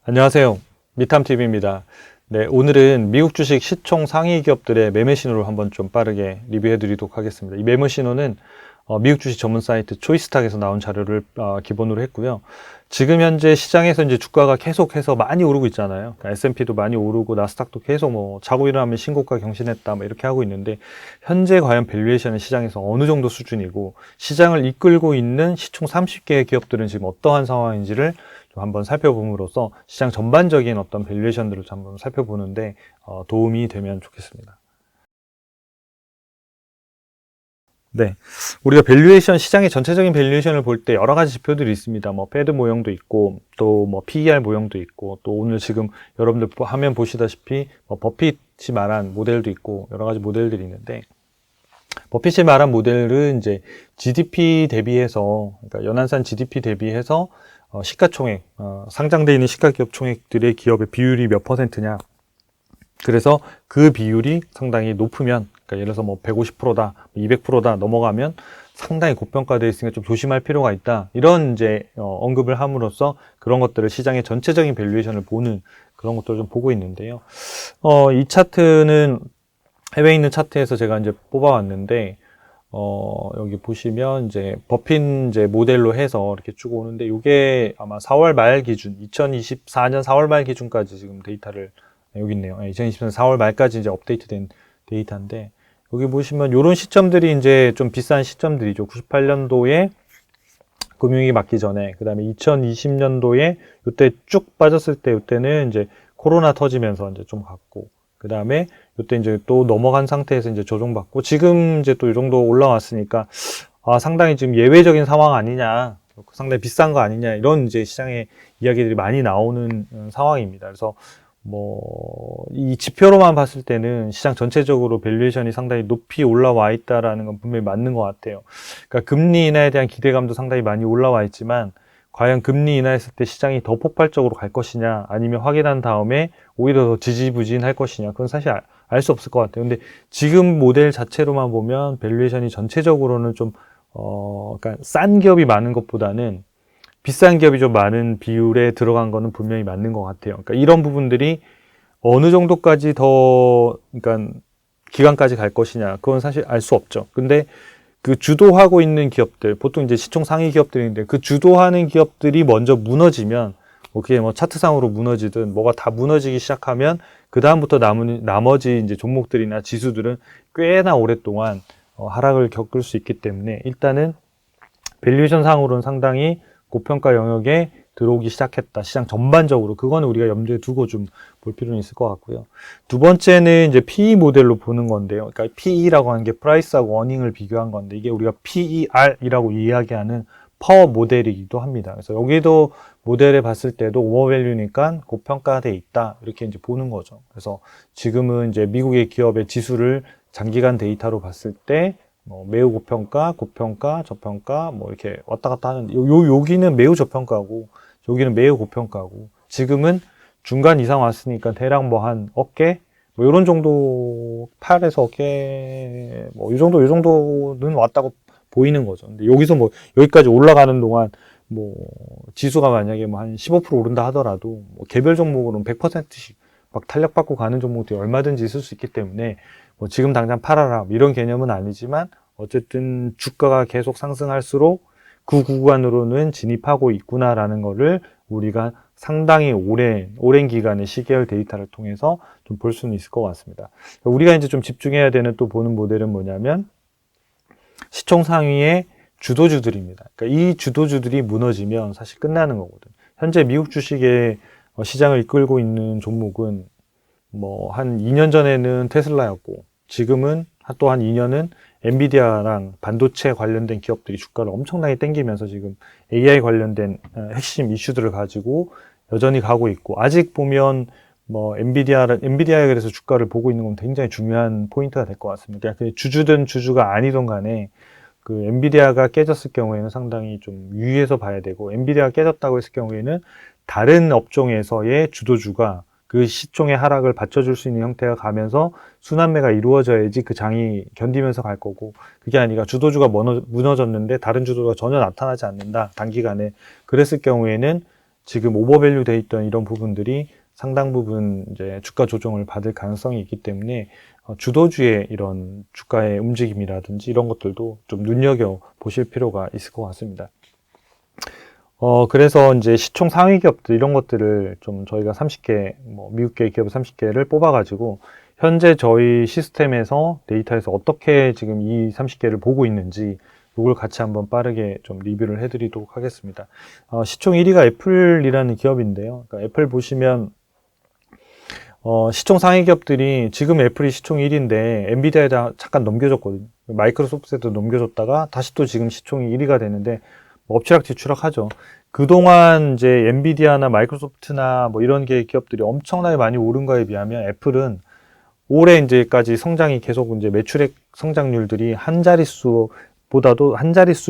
안녕하세요. 미탐TV입니다. 네, 오늘은 미국 주식 시총 상위 기업들의 매매 신호를 한번 좀 빠르게 리뷰해 드리도록 하겠습니다. 이 매매 신호는 미국 주식 전문 사이트 초이스탁에서 나온 자료를 기본으로 했고요. 지금 현재 시장에서 이제 주가가 계속해서 많이 오르고 있잖아요. 그러니까 S&P도 많이 오르고 나스닥도 계속 뭐 자고 일어나면 신고가 경신했다 뭐 이렇게 하고 있는데, 현재 과연 밸류에이션은 시장에서 어느 정도 수준이고 시장을 이끌고 있는 시총 30개의 기업들은 지금 어떠한 상황인지를 좀 한번 살펴봄으로써 시장 전반적인 어떤 밸류에이션들을 좀 한번 살펴보는데 도움이 되면 좋겠습니다. 네, 우리가 밸류에이션, 시장의 전체적인 밸류에이션을 볼 때 여러 가지 지표들이 있습니다. 뭐 패드 모형도 있고 또 뭐 PER 모형도 있고, 또 오늘 지금 여러분들 화면 보시다시피 뭐 버핏이 말한 모델도 있고 여러 가지 모델들이 있는데, 버핏이 말한 모델은 이제 GDP 대비해서, 그러니까 연안산 GDP 대비해서 시가총액, 상장돼 있는 시가기업 총액들의 기업의 비율이 몇 %냐. 그래서 그 비율이 상당히 높으면, 그러니까 예를 들어서 뭐 150%다, 200%다 넘어가면 상당히 고평가되어 있으니까 좀 조심할 필요가 있다. 이런 이제 언급을 함으로써 그런 것들을 시장의 전체적인 밸류에이션을 보는 그런 것들을 좀 보고 있는데요. 이 차트는 해외에 있는 차트에서 제가 이제 뽑아왔는데, 여기 보시면 이제 버핏 이제 모델로 해서 이렇게 쭉 오는데, 이게 아마 4월 말 기준, 2024년 4월 말 기준까지 지금 데이터를, 여기 있네요. 2024년 4월 말까지 이제 업데이트된 데이터인데, 여기 보시면 이런 시점들이 이제 좀 비싼 시점들이죠. 98년도에 금융위기 맞기 전에, 그 다음에 2020년도에 이때 쭉 빠졌을 때, 이때는 이제 코로나 터지면서 이제 좀 갔고, 그 다음에 이때 이제 또 넘어간 상태에서 이제 조정받고, 지금 이제 또 이 정도 올라왔으니까 상당히 지금 예외적인 상황 아니냐, 상당히 비싼 거 아니냐, 이런 이제 시장의 이야기들이 많이 나오는 상황입니다. 그래서 뭐 이 지표로만 봤을 때는 시장 전체적으로 밸류에이션이 상당히 높이 올라와 있다라는 건 분명히 맞는 것 같아요. 그러니까 금리 인하에 대한 기대감도 상당히 많이 올라와 있지만, 과연 금리 인하했을 때 시장이 더 폭발적으로 갈 것이냐, 아니면 확인한 다음에 오히려 더 지지부진할 것이냐, 그건 사실 알 수 없을 것 같아요. 근데 지금 모델 자체로만 보면 밸류에이션이 전체적으로는 좀 그러니까 싼 기업이 많은 것보다는 비싼 기업이 좀 많은 비율에 들어간 거는 분명히 맞는 것 같아요. 그러니까 이런 부분들이 어느 정도까지 더, 그러니까 기간까지 갈 것이냐, 그건 사실 알 수 없죠. 근데 그 주도하고 있는 기업들, 보통 이제 시총 상위 기업들인데, 그 주도하는 기업들이 먼저 무너지면, 뭐 그게 뭐 차트상으로 무너지든 뭐가 다 무너지기 시작하면 그 다음부터 나머지 이제 종목들이나 지수들은 꽤나 오랫동안 하락을 겪을 수 있기 때문에, 일단은 밸류에이션 상으로는 상당히 고평가 영역에 들어오기 시작했다. 시장 전반적으로. 그거는 우리가 염두에 두고 좀 볼 필요는 있을 것 같고요. 두 번째는 이제 PE 모델로 보는 건데요. 그러니까 PE라고 하는 게 프라이스하고 어닝을 비교한 건데, 이게 우리가 PER이라고 이야기하는 파워 모델이기도 합니다. 그래서 여기도 모델에 봤을 때도 오버밸류니까 고평가돼 있다, 이렇게 이제 보는 거죠. 그래서 지금은 이제 미국의 기업의 지수를 장기간 데이터로 봤을 때 매우 고평가, 고평가, 저평가, 뭐 이렇게 왔다 갔다 하는데, 여기는 매우 저평가고, 여기는 매우 고평가고, 지금은 중간 이상 왔으니까 대략 뭐 한 어깨? 뭐 이런 정도, 팔에서 어깨, 뭐 이 정도는 왔다고 보이는 거죠. 근데 여기서 뭐 여기까지 올라가는 동안 뭐 지수가 만약에 뭐 한 15% 오른다 하더라도 뭐 개별 종목으로는 100%씩 막 탄력받고 가는 종목들이 얼마든지 있을 수 있기 때문에, 뭐 지금 당장 팔아라 이런 개념은 아니지만, 어쨌든 주가가 계속 상승할수록 그 구간으로는 진입하고 있구나라는 거를 우리가 상당히 오랜 기간의 시계열 데이터를 통해서 좀 볼 수는 있을 것 같습니다. 우리가 이제 좀 집중해야 되는 또 보는 모델은 뭐냐면, 시총 상위의 주도주들입니다. 그러니까 이 주도주들이 무너지면 사실 끝나는 거거든. 현재 미국 주식의 시장을 이끌고 있는 종목은 뭐 한 2년 전에는 테슬라였고, 지금은 또 한 2년은 엔비디아랑 반도체 관련된 기업들이 주가를 엄청나게 땡기면서 지금 AI 관련된 핵심 이슈들을 가지고 여전히 가고 있고, 아직 보면 뭐 엔비디아에 그래서 주가를 보고 있는 건 굉장히 중요한 포인트가 될 것 같습니다. 그냥 주주든 주주가 아니든 간에 그 엔비디아가 깨졌을 경우에는 상당히 좀 유의해서 봐야 되고, 엔비디아가 깨졌다고 했을 경우에는 다른 업종에서의 주도주가 그 시총의 하락을 받쳐줄 수 있는 형태가 가면서 순환매가 이루어져야지 그 장이 견디면서 갈 거고, 그게 아니라 주도주가 무너졌는데 다른 주도가 전혀 나타나지 않는다, 단기간에. 그랬을 경우에는 지금 오버밸류 돼 있던 이런 부분들이 상당 부분 이제 주가 조정을 받을 가능성이 있기 때문에 주도주의 이런 주가의 움직임이라든지 이런 것들도 좀 눈여겨 보실 필요가 있을 것 같습니다. 그래서 이제 시총 상위 기업들 이런 것들을 좀 저희가 30개, 미국계 기업 30개를 뽑아가지고 현재 저희 시스템에서 데이터에서 어떻게 지금 이 30개를 보고 있는지 이걸 같이 한번 빠르게 좀 리뷰를 해드리도록 하겠습니다. 시총 1위가 애플이라는 기업인데요. 그러니까 애플 보시면 시총 상위 기업들이 지금 애플이 시총 1위인데 엔비디아에다 잠깐 넘겨줬거든요. 마이크로소프트에도 넘겨줬다가 다시 또 지금 시총이 1위가 되는데 엎치락뒤치락 하죠. 그동안 이제 엔비디아나 마이크로소프트나 뭐 이런 기업들이 엄청나게 많이 오른 거에 비하면 애플은 올해 이제까지 성장이 계속 이제 매출액 성장률들이 한 자릿수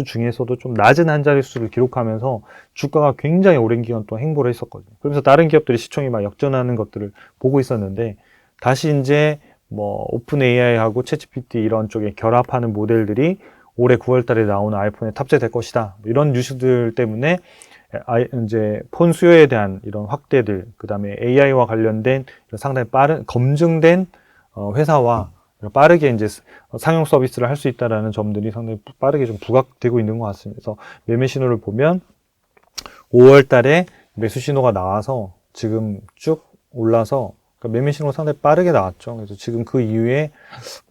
중에서도 좀 낮은 한 자릿수를 기록하면서 주가가 굉장히 오랜 기간 동안 행보를 했었거든요. 그러면서 다른 기업들이 시총이 막 역전하는 것들을 보고 있었는데 다시 이제 뭐 오픈 AI하고 챗GPT 이런 쪽에 결합하는 모델들이 올해 9월 달에 나오는 아이폰에 탑재될 것이다. 이런 뉴스들 때문에 이제 폰 수요에 대한 이런 확대들, 그 다음에 AI와 관련된 상당히 빠른, 검증된 회사와 빠르게 이제 상용 서비스를 할 수 있다라는 점들이 상당히 빠르게 좀 부각되고 있는 것 같습니다. 그래서 매매 신호를 보면 5월 달에 매수 신호가 나와서 지금 쭉 올라서 그러니까 매매 신호가 상당히 빠르게 나왔죠. 그래서 지금 그 이후에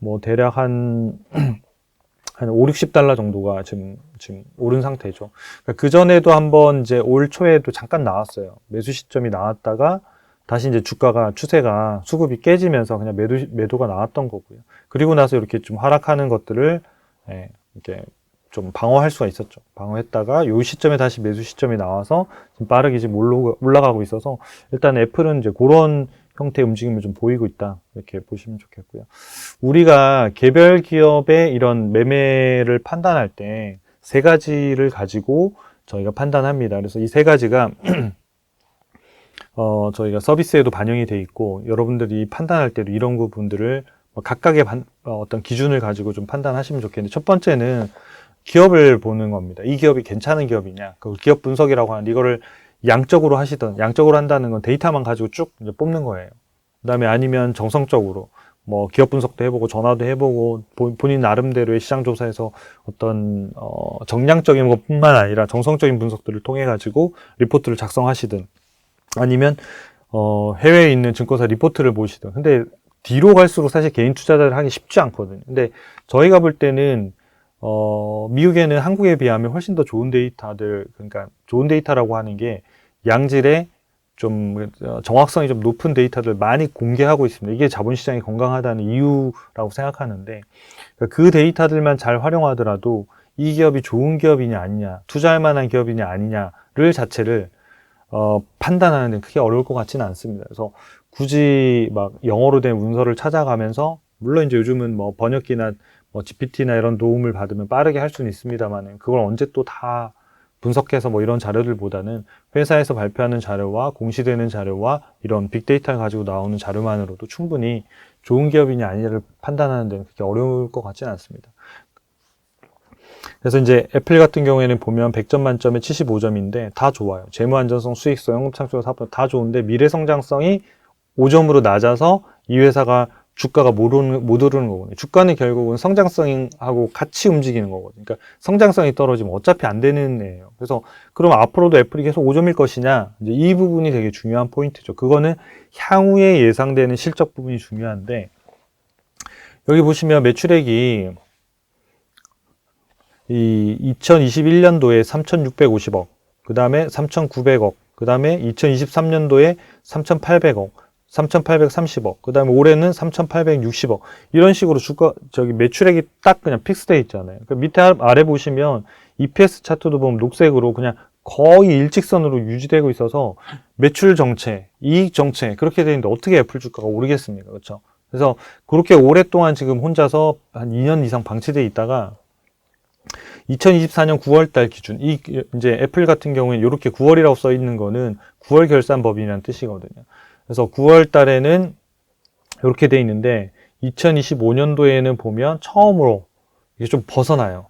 뭐 대략 한 5, 60달러 정도가 지금 오른 상태죠. 그러니까 그 전에도 한번 이제 올 초에도 잠깐 나왔어요. 매수 시점이 나왔다가 다시 이제 주가가 추세가 수급이 깨지면서 그냥 매도가 나왔던 거고요. 그리고 나서 이렇게 좀 하락하는 것들을 이렇게 좀 방어할 수가 있었죠. 방어했다가 요 시점에 다시 매수 시점이 나와서 지금 빠르게 지금 올라가고 있어서 일단 애플은 이제 그런 형태의 움직임을 좀 보이고 있다. 이렇게 보시면 좋겠고요. 우리가 개별 기업의 이런 매매를 판단할 때 세 가지를 가지고 저희가 판단합니다. 그래서 이 세 가지가 저희가 서비스에도 반영이 돼 있고 여러분들이 판단할 때도 이런 부분들을 각각의 어떤 기준을 가지고 좀 판단하시면 좋겠는데 첫 번째는 기업을 보는 겁니다. 이 기업이 괜찮은 기업이냐. 그 기업 분석이라고 하는 이거를 양적으로 한다는 건 데이터만 가지고 쭉 이제 뽑는 거예요. 그 다음에 아니면 정성적으로 뭐 기업 분석도 해보고 전화도 해보고 본인 나름대로의 시장 조사에서 어떤 정량적인 것뿐만 아니라 정성적인 분석들을 통해 가지고 리포트를 작성하시든 아니면 해외에 있는 증권사 리포트를 보시든. 근데 뒤로 갈수록 사실 개인 투자자를 하기 쉽지 않거든요. 근데 저희가 볼 때는 미국에는 한국에 비하면 훨씬 더 좋은 데이터들, 그러니까 좋은 데이터라고 하는 게 양질의 좀 정확성이 좀 높은 데이터들 많이 공개하고 있습니다. 이게 자본시장이 건강하다는 이유라고 생각하는데 그 데이터들만 잘 활용하더라도 이 기업이 좋은 기업이냐 아니냐, 투자할 만한 기업이냐 아니냐를 자체를 판단하는 데 크게 어려울 것 같지는 않습니다. 그래서 굳이 막 영어로 된 문서를 찾아가면서 물론 이제 요즘은 뭐 번역기나 뭐 GPT나 이런 도움을 받으면 빠르게 할 수는 있습니다만 그걸 언제 또 다 분석해서 뭐 이런 자료들보다는 회사에서 발표하는 자료와 공시되는 자료와 이런 빅데이터를 가지고 나오는 자료만으로도 충분히 좋은 기업이냐 아니냐를 판단하는 데는 그렇게 어려울 것 같지는 않습니다. 그래서 이제 애플 같은 경우에는 보면 100점 만점에 75점인데 다 좋아요. 재무 안전성, 수익성, 현금 창출, 사업 다 좋은데 미래 성장성이 5점으로 낮아서 이 회사가 주가가 못 오르는 거거든요. 주가는 결국은 성장성하고 같이 움직이는 거거든요. 그러니까 성장성이 떨어지면 어차피 안 되는 애예요. 그래서 그럼 앞으로도 애플이 계속 5점일 것이냐? 이제 이 부분이 되게 중요한 포인트죠. 그거는 향후에 예상되는 실적 부분이 중요한데 여기 보시면 매출액이 이 2021년도에 3,650억, 그 다음에 3,900억, 그 다음에 2023년도에 3,800억, 3,830억, 그 다음에 올해는 3,860억. 이런 식으로 매출액이 딱 그냥 픽스되어 있잖아요. 그 밑에 아래 보시면 EPS 차트도 보면 녹색으로 그냥 거의 일직선으로 유지되고 있어서 매출 정체, 이익 정체, 그렇게 되는데 어떻게 애플 주가가 오르겠습니까? 그렇죠? 그래서 그렇게 오랫동안 지금 혼자서 한 2년 이상 방치되어 있다가 2024년 9월 달 기준, 이제 애플 같은 경우에 이렇게 9월이라고 써 있는 거는 9월 결산법인이라는 뜻이거든요. 그래서 9월 달에는 이렇게 돼 있는데 2025년도에는 보면 처음으로 이게 좀 벗어나요.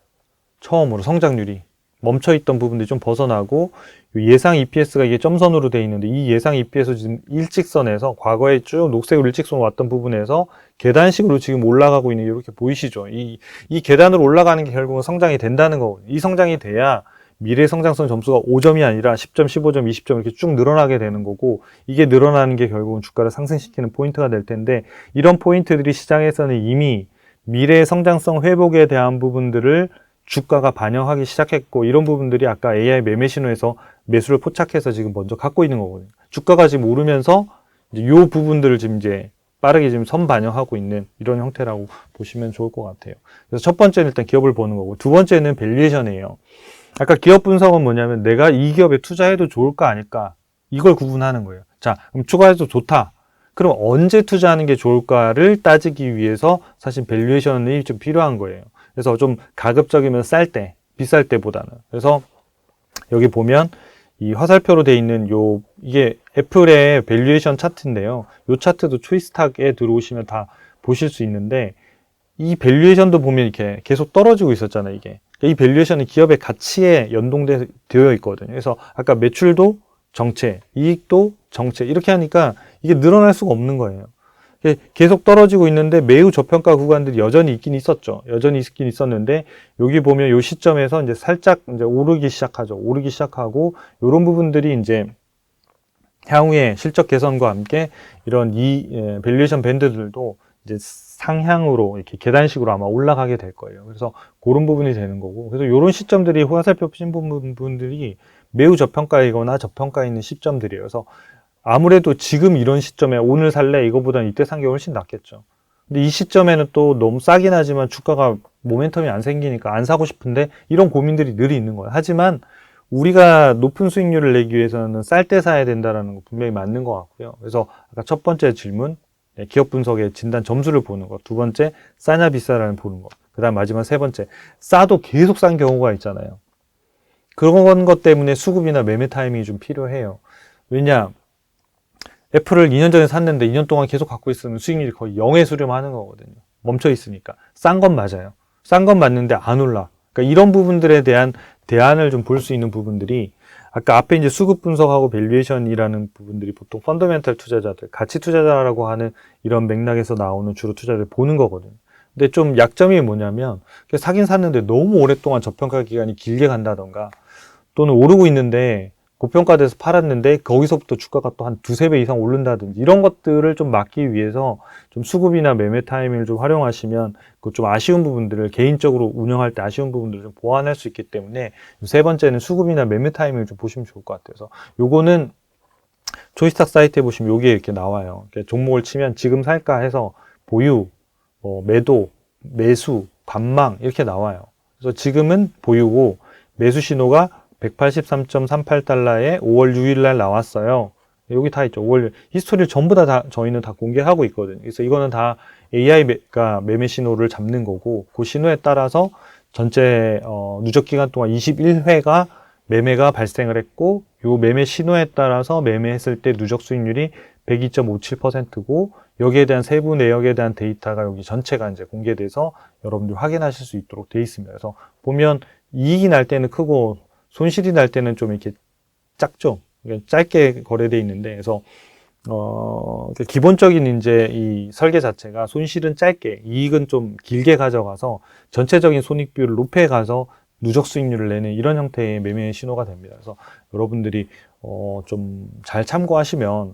처음으로 성장률이 멈춰있던 부분들이 좀 벗어나고 예상 EPS가 이게 점선으로 돼 있는데 이 예상 EPS 지금 일직선에서 과거에 쭉 녹색으로 일직선 왔던 부분에서 계단식으로 지금 올라가고 있는 이렇게 보이시죠? 이 계단으로 올라가는 게 결국은 성장이 된다는 거거든요. 이 성장이 돼야 미래 성장성 점수가 5점이 아니라 10점, 15점, 20점 이렇게 쭉 늘어나게 되는 거고 이게 늘어나는 게 결국은 주가를 상승시키는 포인트가 될 텐데 이런 포인트들이 시장에서는 이미 미래 성장성 회복에 대한 부분들을 주가가 반영하기 시작했고 이런 부분들이 아까 AI 매매 신호에서 매수를 포착해서 지금 먼저 갖고 있는 거거든요. 주가가 지금 오르면서 이제 이 부분들을 지금 이제 빠르게 지금 선반영하고 있는 이런 형태라고 보시면 좋을 것 같아요. 그래서 첫 번째는 일단 기업을 보는 거고 두 번째는 밸류에이션이에요. 아까 기업 분석은 뭐냐면 내가 이 기업에 투자해도 좋을까 아닐까 이걸 구분하는 거예요. 자, 그럼 투자해도 좋다. 그럼 언제 투자하는 게 좋을까를 따지기 위해서 사실 밸류에이션이 좀 필요한 거예요. 그래서 좀 가급적이면 쌀 때, 비쌀 때보다는. 그래서 여기 보면 이 화살표로 돼 있는 이게 애플의 밸류에이션 차트인데요. 이 차트도 초이스탁에 들어오시면 다 보실 수 있는데 이 밸류에이션도 보면 이렇게 계속 떨어지고 있었잖아요, 이게. 이 밸류에이션은 기업의 가치에 연동되어 있거든요. 그래서 아까 매출도 정체, 이익도 정체 이렇게 하니까 이게 늘어날 수가 없는 거예요. 계속 떨어지고 있는데 매우 저평가 구간들이 여전히 있긴 있었죠. 여전히 있긴 있었는데 여기 보면 이 시점에서 이제 살짝 이제 오르기 시작하죠. 오르기 시작하고 이런 부분들이 이제 향후에 실적 개선과 함께 이런 밸류에이션 밴드들도 이제 상향으로 이렇게 계단식으로 아마 올라가게 될 거예요. 그래서 그런 부분이 되는 거고 그래서 이런 시점들이 화살표 신 부분들이 매우 저평가이거나 저평가 있는 시점들이에요. 그래서 아무래도 지금 이런 시점에 오늘 살래 이거보다는 이때 산 게 훨씬 낫겠죠. 근데 이 시점에는 또 너무 싸긴 하지만 주가가 모멘텀이 안 생기니까 안 사고 싶은데 이런 고민들이 늘 있는 거예요. 하지만 우리가 높은 수익률을 내기 위해서는 쌀 때 사야 된다는 거 분명히 맞는 것 같고요. 그래서 아까 첫 번째 질문 기업 분석의 진단 점수를 보는 것, 두 번째 싸냐 비싸라는 보는 것, 그 다음 마지막 세 번째 싸도 계속 싼 경우가 있잖아요. 그런 것 때문에 수급이나 매매 타이밍이 좀 필요해요. 왜냐 애플을 2년 전에 샀는데 2년 동안 계속 갖고 있으면 수익률이 거의 0에 수렴하는 거거든요. 멈춰 있으니까. 싼 건 맞아요. 싼 건 맞는데 안 올라. 그러니까 이런 부분들에 대한 대안을 좀 볼 수 있는 부분들이 아까 앞에 이제 수급 분석하고 밸류에이션이라는 부분들이 보통 펀더멘털 투자자들, 가치 투자자라고 하는 이런 맥락에서 나오는 주로 투자를 보는 거거든요. 근데 좀 약점이 뭐냐면 사긴 샀는데 너무 오랫동안 저평가 기간이 길게 간다던가 또는 오르고 있는데 고평가돼서 팔았는데 거기서부터 주가가 또 한 두세 배 이상 오른다든지 이런 것들을 좀 막기 위해서 좀 수급이나 매매 타이밍을 좀 활용하시면 그 좀 아쉬운 부분들을 개인적으로 운영할 때 아쉬운 부분들을 좀 보완할 수 있기 때문에 세 번째는 수급이나 매매 타이밍을 좀 보시면 좋을 것 같아서 요거는 초이스탁 사이트에 보시면 요게 이렇게 나와요. 종목을 치면 지금 살까 해서 보유, 매도, 매수, 관망 이렇게 나와요. 그래서 지금은 보유고 매수 신호가 183.38달러에 5월 6일 날 나왔어요. 여기 다 있죠. 5월 히스토리를 전부 다 저희는 다 공개하고 있거든요. 그래서 이거는 다 AI가 매매 신호를 잡는 거고 그 신호에 따라서 전체 누적 기간 동안 21회가 매매가 발생을 했고 요 매매 신호에 따라서 매매했을 때 누적 수익률이 102.57%고 여기에 대한 세부 내역에 대한 데이터가 여기 전체가 이제 공개돼서 여러분들 확인하실 수 있도록 돼 있습니다. 그래서 보면 이익이 날 때는 크고 손실이 날 때는 좀 이렇게 작죠. 짧게 거래돼 있는데, 그래서, 기본적인 이제 이 설계 자체가 손실은 짧게, 이익은 좀 길게 가져가서 전체적인 손익 비율을 높여가서 누적 수익률을 내는 이런 형태의 매매 신호가 됩니다. 그래서 여러분들이, 좀 잘 참고하시면,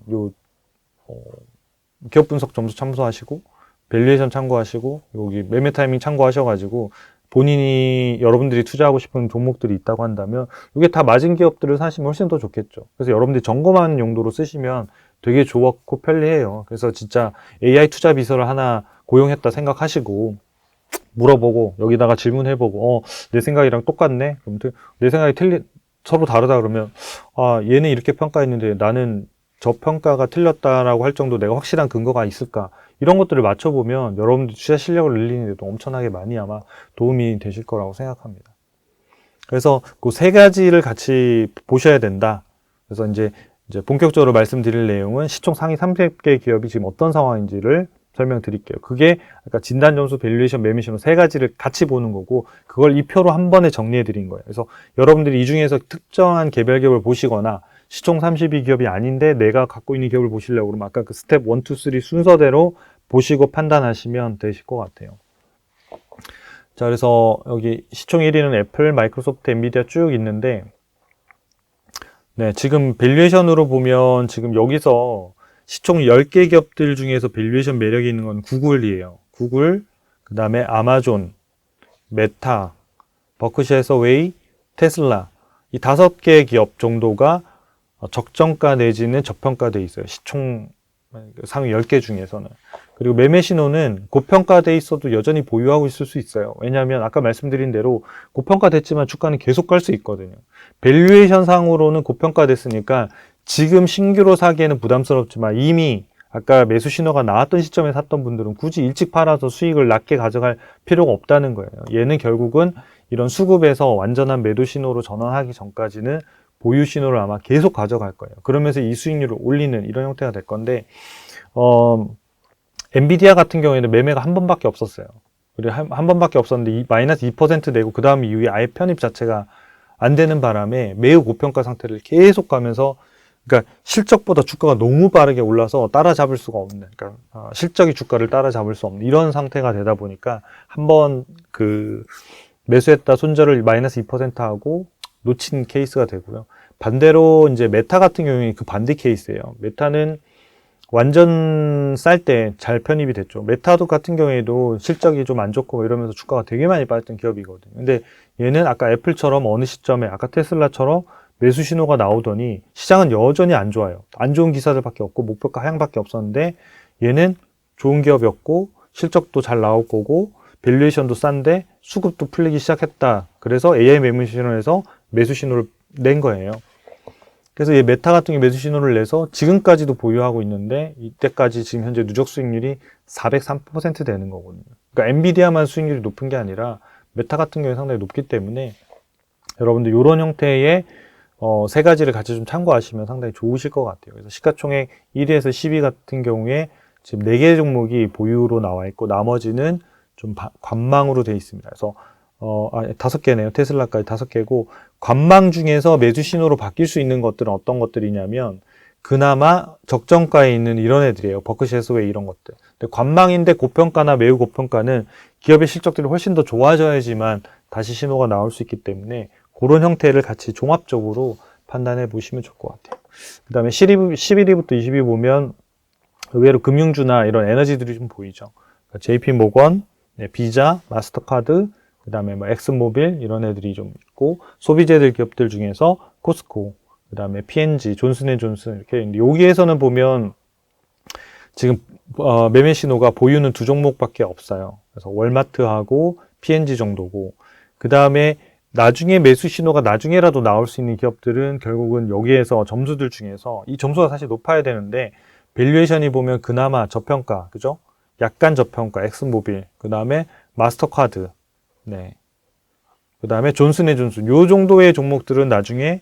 기업 분석 점수 참고하시고, 밸류에이션 참고하시고, 여기 매매 타이밍 참고하셔가지고, 본인이 여러분들이 투자하고 싶은 종목들이 있다고 한다면 이게 다 맞은 기업들을 사시면 훨씬 더 좋겠죠. 그래서 여러분들이 점검하는 용도로 쓰시면 되게 좋고 편리해요. 그래서 진짜 AI 투자 비서를 하나 고용했다 생각하시고 물어보고 여기다가 질문해보고 내 생각이랑 똑같네? 그럼 내 생각이 서로 다르다 그러면 얘는 이렇게 평가했는데 나는 저 평가가 틀렸다라고 할 정도 내가 확실한 근거가 있을까? 이런 것들을 맞춰보면 여러분들 투자 실력을 늘리는 데도 엄청나게 많이 아마 도움이 되실 거라고 생각합니다. 그래서 그 세 가지를 같이 보셔야 된다. 그래서 이제 본격적으로 말씀드릴 내용은 시총 상위 300개 기업이 지금 어떤 상황인지를 설명드릴게요. 그게 아까 진단 점수, 밸류에이션, 매매 신호 세 가지를 같이 보는 거고 그걸 이 표로 한 번에 정리해 드린 거예요. 그래서 여러분들이 이 중에서 특정한 개별 기업을 보시거나 시총 32기업이 아닌데 내가 갖고 있는 기업을 보시려고 그러면 아까 그 스텝 1, 2, 3 순서대로 보시고 판단하시면 되실 것 같아요. 자, 그래서 여기 시총 1위는 애플, 마이크로소프트, 엔비디아 쭉 있는데 네, 지금 밸류에이션으로 보면 지금 여기서 시총 10개 기업들 중에서 밸류에이션 매력이 있는 건 구글이에요. 구글, 그 다음에 아마존, 메타, 버크셔 해서웨이, 테슬라 이 5개 기업 정도가 적정가 내지는 저평가돼 있어요. 시총 상위 10개 중에서는. 그리고 매매 신호는 고평가돼 있어도 여전히 보유하고 있을 수 있어요. 왜냐하면 아까 말씀드린 대로 고평가됐지만 주가는 계속 갈 수 있거든요. 밸류에이션 상으로는 고평가됐으니까 지금 신규로 사기에는 부담스럽지만 이미 아까 매수 신호가 나왔던 시점에 샀던 분들은 굳이 일찍 팔아서 수익을 낮게 가져갈 필요가 없다는 거예요. 얘는 결국은 이런 수급에서 완전한 매도 신호로 전환하기 전까지는 보유 신호를 아마 계속 가져갈 거예요. 그러면서 이 수익률을 올리는 이런 형태가 될 건데 엔비디아 같은 경우에는 매매가 한 번밖에 없었어요. 그리고 한 번밖에 없었는데 마이너스 2% 내고 그 다음 이후에 아예 편입 자체가 안 되는 바람에 매우 고평가 상태를 계속 가면서 그러니까 실적보다 주가가 너무 빠르게 올라서 따라잡을 수가 없는 그러니까 실적이 주가를 따라잡을 수 없는 이런 상태가 되다 보니까 한번 그 매수했다 손절을 마이너스 2% 하고 놓친 케이스가 되고요. 반대로 이제 메타 같은 경우에 그 반대 케이스예요. 메타는 완전 쌀 때 잘 편입이 됐죠. 메타도 같은 경우에도 실적이 좀 안 좋고 이러면서 주가가 되게 많이 빠졌던 기업이거든요. 근데 얘는 아까 애플처럼 어느 시점에 아까 테슬라처럼 매수 신호가 나오더니 시장은 여전히 안 좋아요. 안 좋은 기사들밖에 없고 목표가 하향밖에 없었는데 얘는 좋은 기업이었고 실적도 잘 나올 거고 밸류에이션도 싼데 수급도 풀리기 시작했다. 그래서 AI 매매 신호에서 매수 신호를 낸 거예요. 그래서 이 메타 같은 게 매수 신호를 내서 지금까지도 보유하고 있는데 이때까지 지금 현재 누적 수익률이 403% 되는 거거든요. 그러니까 엔비디아만 수익률이 높은 게 아니라 메타 같은 경우에 상당히 높기 때문에 여러분들 이런 형태의 세 가지를 같이 좀 참고하시면 상당히 좋으실 것 같아요. 그래서 시가총액 1위에서 10위 같은 경우에 지금 4개 종목이 보유로 나와 있고 나머지는 좀 관망으로 되어 있습니다. 그래서 5개네요. 테슬라까지 5개고 관망 중에서 매수 신호로 바뀔 수 있는 것들은 어떤 것들이냐면 그나마 적정가에 있는 이런 애들이에요. 버크셔 해서웨이 이런 것들. 근데 관망인데 고평가나 매우 고평가는 기업의 실적들이 훨씬 더 좋아져야지만 다시 신호가 나올 수 있기 때문에 그런 형태를 같이 종합적으로 판단해 보시면 좋을 것 같아요. 그 다음에 11위부터 20위 보면 의외로 금융주나 이런 에너지들이 좀 보이죠. 그러니까 JP모건, 비자, 마스터카드, 그 다음에 뭐 엑슨모빌 이런 애들이 좀 있고 소비재들 기업들 중에서 코스코, 그 다음에 P&G, 존슨앤존슨 이렇게 있는데 여기에서는 보면 지금 매매 신호가 보유는 2종목밖에 없어요. 그래서 월마트하고 P&G 정도고 그 다음에 나중에 매수 신호가 나중에라도 나올 수 있는 기업들은 결국은 여기에서 점수들 중에서 이 점수가 사실 높아야 되는데 밸류에이션이 보면 그나마 저평가, 그죠? 약간 저평가, 엑슨모빌, 그 다음에 마스터카드, 네. 그 다음에 존슨앤존슨. 요 정도의 종목들은 나중에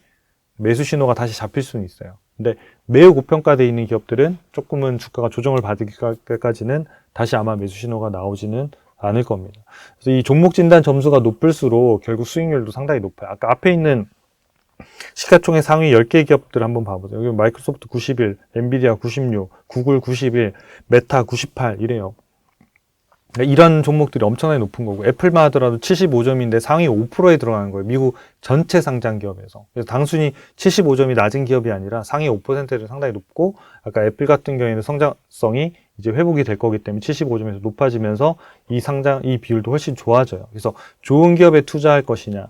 매수 신호가 다시 잡힐 수는 있어요. 근데 매우 고평가되어 있는 기업들은 조금은 주가가 조정을 받기까지는 다시 아마 매수 신호가 나오지는 않을 겁니다. 그래서 이 종목 진단 점수가 높을수록 결국 수익률도 상당히 높아요. 아까 앞에 있는 시가총액 상위 10개 기업들 한번 봐보세요. 여기 마이크로소프트 91, 엔비디아 96, 구글 91, 메타 98 이래요. 이런 종목들이 엄청나게 높은 거고 애플만 하더라도 75점인데 상위 5%에 들어가는 거예요. 미국 전체 상장 기업에서. 그래서 단순히 75점이 낮은 기업이 아니라 상위 5%를 상당히 높고 아까 애플 같은 경우에는 성장성이 이제 회복이 될 거기 때문에 75점에서 높아지면서 이 비율도 훨씬 좋아져요. 그래서 좋은 기업에 투자할 것이냐,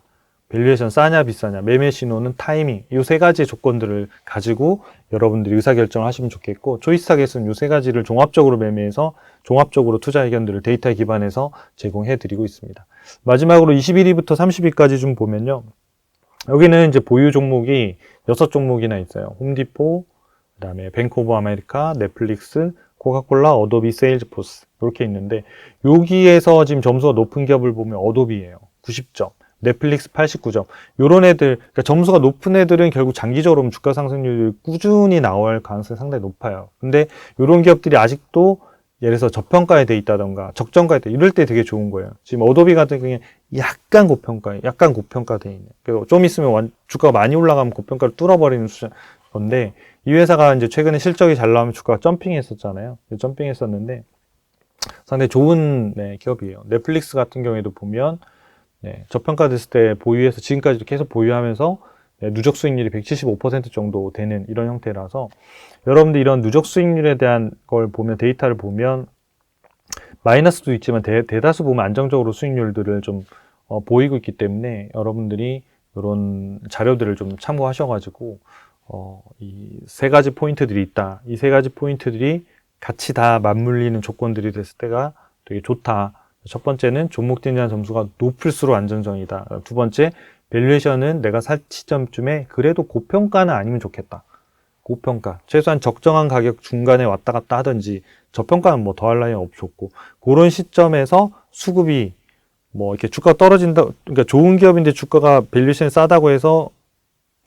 밸류에이션 싸냐 비싸냐, 매매 신호는 타이밍, 이 세 가지의 조건들을 가지고 여러분들이 의사결정을 하시면 좋겠고 초이스타겟은 이 세 가지를 종합적으로 매매해서 종합적으로 투자 의견들을 데이터에 기반해서 제공해 드리고 있습니다. 마지막으로 21위부터 30위까지 좀 보면요. 여기는 이제 보유 종목이 6종목이나 있어요. 홈디포, 그 다음에 뱅크 오브 아메리카, 넷플릭스, 코카콜라, 어도비, 세일즈포스 이렇게 있는데 여기에서 지금 점수가 높은 기업을 보면 어도비예요. 90점. 넷플릭스 89점. 요런 애들, 그러니까 점수가 높은 애들은 결국 장기적으로 주가 상승률이 꾸준히 나올 가능성이 상당히 높아요. 근데 요런 기업들이 아직도 예를 들어서 저평가에 돼 있다던가 적정가에 돼 이럴 때 되게 좋은 거예요. 지금 어도비 같은 경우에 약간 고평가돼 있는. 그리고 좀 있으면 주가가 많이 올라가면 고평가를 뚫어버리는 건데 이 회사가 이제 최근에 실적이 잘 나오면 주가가 점핑했었잖아요. 점핑했었는데 상당히 좋은 기업이에요. 넷플릭스 같은 경우에도 보면 저평가됐을 때 보유해서 지금까지도 계속 보유하면서 누적 수익률이 175% 정도 되는 이런 형태라서 여러분들 이런 누적 수익률에 대한 걸 보면 데이터를 보면 마이너스도 있지만 대다수 보면 안정적으로 수익률들을 좀 보이고 있기 때문에 여러분들이 이런 자료들을 좀 참고하셔가지고 이 세 가지 포인트들이 있다. 이 세 가지 포인트들이 같이 다 맞물리는 조건들이 됐을 때가 되게 좋다. 첫 번째는 종목 진단 점수가 높을수록 안정적이다. 두 번째, 밸류에이션은 내가 살 시점쯤에 그래도 고평가는 아니면 좋겠다. 고평가. 최소한 적정한 가격 중간에 왔다 갔다 하든지 저평가는 뭐 더할 나위 없었고 그런 시점에서 수급이 뭐 이렇게 주가가 떨어진다. 그러니까 좋은 기업인데 주가가 밸류에이션이 싸다고 해서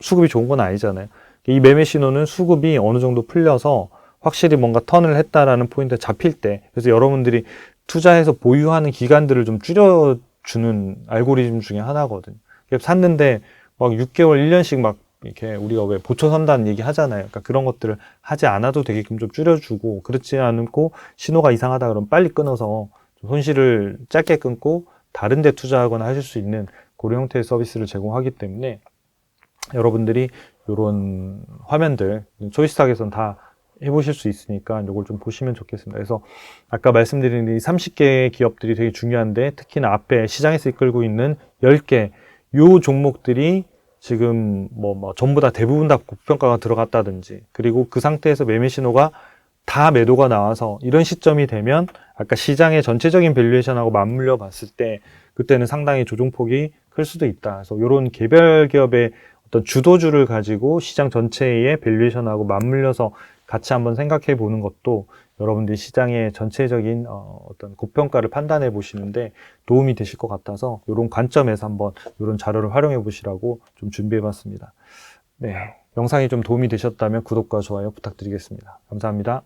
수급이 좋은 건 아니잖아요. 이 매매 신호는 수급이 어느 정도 풀려서 확실히 뭔가 턴을 했다라는 포인트가 잡힐 때 그래서 여러분들이 투자해서 보유하는 기간들을 좀 줄여주는 알고리즘 중에 하나거든요. 샀는데 막 6개월, 1년씩 막 이렇게 우리가 왜 보초 선다는 얘기 하잖아요. 그러니까 그런 것들을 하지 않아도 되게끔 좀 줄여주고 그렇지 않고 신호가 이상하다 그러면 빨리 끊어서 좀 손실을 짧게 끊고 다른 데 투자하거나 하실 수 있는 그런 형태의 서비스를 제공하기 때문에 여러분들이 이런 화면들 초이스탁에서는 다 해보실 수 있으니까 이걸 좀 보시면 좋겠습니다. 그래서 아까 말씀드린 이 30개의 기업들이 되게 중요한데 특히나 앞에 시장에서 이끌고 있는 10개 요 종목들이 지금 뭐 전부 다 대부분 다 고평가가 들어갔다든지 그리고 그 상태에서 매매 신호가 다 매도가 나와서 이런 시점이 되면 아까 시장의 전체적인 밸류에이션하고 맞물려 봤을 때 그때는 상당히 조정폭이 클 수도 있다. 그래서 이런 개별 기업의 어떤 주도주를 가지고 시장 전체의 밸류에이션하고 맞물려서 같이 한번 생각해 보는 것도 여러분들이 시장의 전체적인 어떤 고평가를 판단해 보시는데 도움이 되실 것 같아서 이런 관점에서 한번 이런 자료를 활용해 보시라고 좀 준비해 봤습니다. 네, 영상이 좀 도움이 되셨다면 구독과 좋아요 부탁드리겠습니다. 감사합니다.